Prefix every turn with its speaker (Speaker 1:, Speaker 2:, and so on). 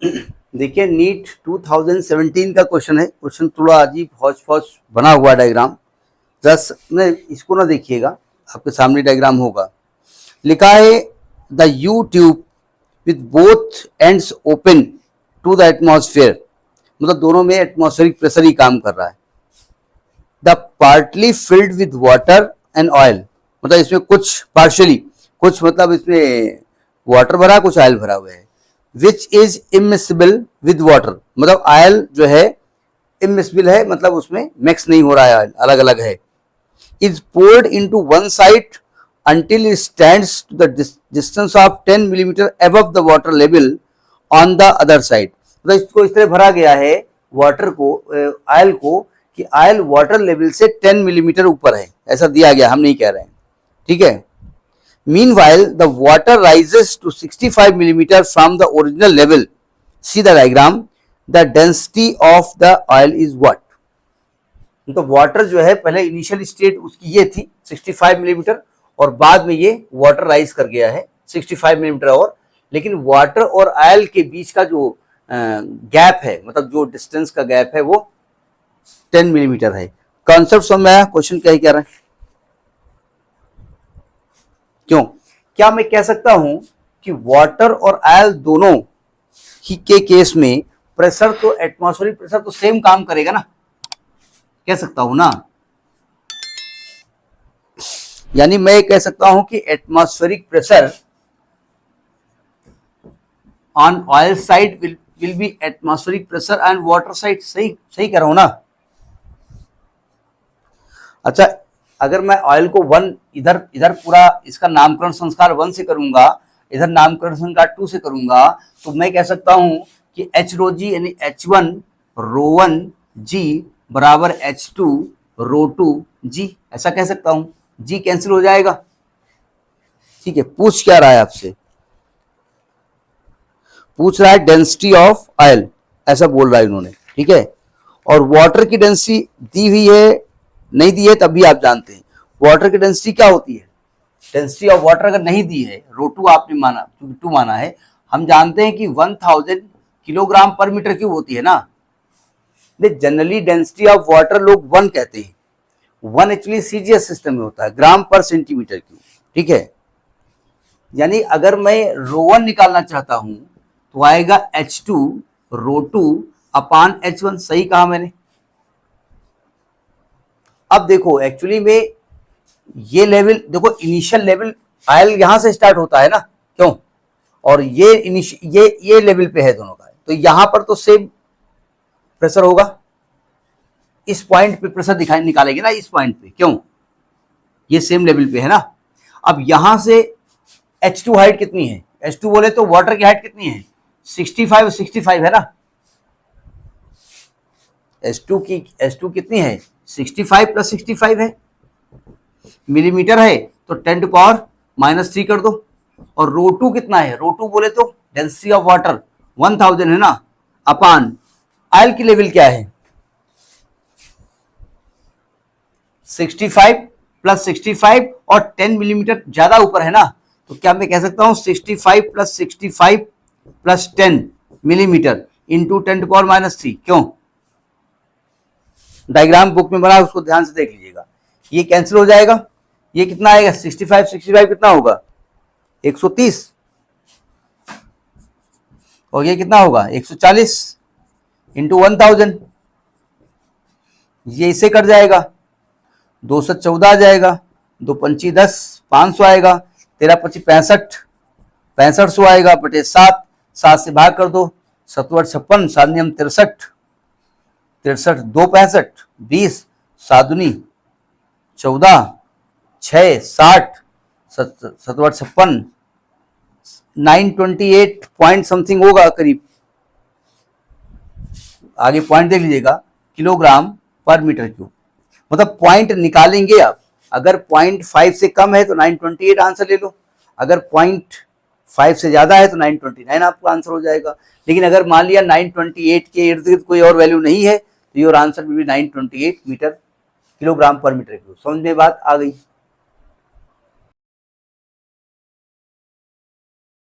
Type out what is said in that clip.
Speaker 1: देखिए नीट 2017 का क्वेश्चन है। क्वेश्चन थोड़ा अजीब हौच पौच बना हुआ डायग्राम, जस्ट मैं इसको ना देखिएगा, आपके सामने डायग्राम होगा। लिखा है the U tube with both ends open to the atmosphere, मतलब दोनों में एटमॉस्फेरिक प्रेशर ही काम कर रहा है। The partly filled with water and oil, मतलब इसमें कुछ पार्शियली, कुछ मतलब इसमें वाटर भरा, कुछ ऑयल भरा हुआ है। Which is immiscible with water, मतलब ऑयल जो है इमिसिबल है, मतलब उसमें मिक्स नहीं हो रहा है, ऑयल अलग अलग है। Is poured into one side until it stands to the distance of 10 millimeter above the water level on the other side, मतलब इसको इस तरह भरा गया है वाटर को, ऑयल को, कि ऑयल वाटर लेवल से 10 मिलीमीटर ऊपर है, ऐसा दिया गया, हम नहीं कह रहे हैं, ठीक है। Meanwhile, the water rises to 65 millimeter from the original level. See the diagram. The density of the oil is what? तो वाटर जो है पहले इनिशियल स्टेट उसकी ये थी 65 मिलीमीटर, और बाद में ये वाटर राइज कर गया है 65 मिलीमीटर और, लेकिन वाटर और ऑयल के बीच का जो गैप है, मतलब जो डिस्टेंस का गैप है वो 10 मिलीमीटर है। कॉन्सेप्ट समझ में आया? क्वेश्चन क्या ही कह रहा है? क्यों, क्या मैं कह सकता हूं कि वाटर और ऑयल दोनों ही के केस में प्रेशर तो एटमॉस्फेरिक प्रेशर तो सेम काम करेगा ना, कह सकता हूं ना। यानी मैं कह सकता हूं कि atmospheric pressure on oil side will be atmospheric pressure and water side. सही सही कह रहा हूं ना। अच्छा, अगर मैं ऑयल को वन इधर इधर पूरा इसका नामकरण संस्कार 1 से करूंगा, इधर नामकरण संस्कार 2 से करूंगा, तो मैं कह सकता हूं कि एच रो जी यानी H1 रो 1 जी बराबर H2 रो 2 जी, ऐसा कह सकता हूं। जी कैंसिल हो जाएगा, ठीक है। पूछ क्या रहा है आपसे? पूछ रहा है डेंसिटी ऑफ ऑयल, ऐसा बोल रहा है इन्होंने, ठीक है। और वाटर की डेंसिटी दी हुई है, नहीं दी है तब भी आप जानते हैं वाटर की डेंसिटी क्या होती है। डेंसिटी ऑफ वाटर अगर नहीं दी है, रो 2 आपने माना, 2 माना है, हम जानते हैं कि 1000 किलोग्राम पर मीटर क्यूब होती है ना। जनरली डेंसिटी ऑफ वाटर लोग 1 कहते हैं, 1 एक्चुअली सीजीएस सिस्टम में होता है, ग्राम पर सेंटीमीटर क्यूब, ठीक है। यानी अगर मैं रो 1 निकालना चाहता हूं तो आएगा H2 रो 2 अपान H1। सही कहा मैंने। अब देखो एक्चुअली में ये लेवल देखो, इनिशियल लेवल ऑयल यहां से स्टार्ट होता है ना, क्यों, और ये लेवल पे है दोनों का, तो यहां पर तो सेम प्रेशर होगा। इस पॉइंट पे प्रेशर दिखाई निकालेंगे ना, इस पॉइंट पे, क्यों, ये सेम लेवल पे है ना। अब यहां से H2 हाइट कितनी है? H2 बोले तो वाटर की हाइट कितनी है? 65 65 है ना। H2 कितनी है? 65 प्लस 65 है, मिलीमीटर है, तो 10 टू पावर -3 कर दो। और रो 2 कितना है? रो 2 बोले तो डेंसिटी ऑफ वाटर 1000 है ना, अपान ऑयल की लेवल क्या है? 65 प्लस 65 और 10 मिलीमीटर ज्यादा ऊपर है ना, तो क्या मैं कह सकता हूं 65 plus 65 plus 10 millimetre into 10 to power -3। क्यों, डायग्राम बुक में बना, उसको ध्यान से देख लीजिएगा। ये कैंसिल हो जाएगा, ये कितना आएगा? 65 कितना होगा? 130, और ये कितना होगा? 140 इंटू 1000, ये इसे कट जाएगा, 214 आ जाएगा, 2 पंची 10, 500 आएगा, 13 25 65, 6500 आएगा बटे 7, 7 से भाग कर दो, 7 56, 7 नियम 63, 63 2 65, 20, 7 दूनी 14, 6 60, 7 56, 928 पॉइंट समथिंग होगा करीब, आगे पॉइंट देख लीजिएगा, किलोग्राम पर मीटर क्यूब। मतलब पॉइंट निकालेंगे आप, अगर 0.5 से कम है तो 928 आंसर ले लो, अगर 0.5 से ज्यादा है तो 929 आपका आंसर हो जाएगा। लेकिन अगर मान लिया 928 के इर्द गिर्द कोई और वैल्यू नहीं है तो your answer will be 928 metre kilogram पर मीटर क्यूब। समझ में बात आ गई?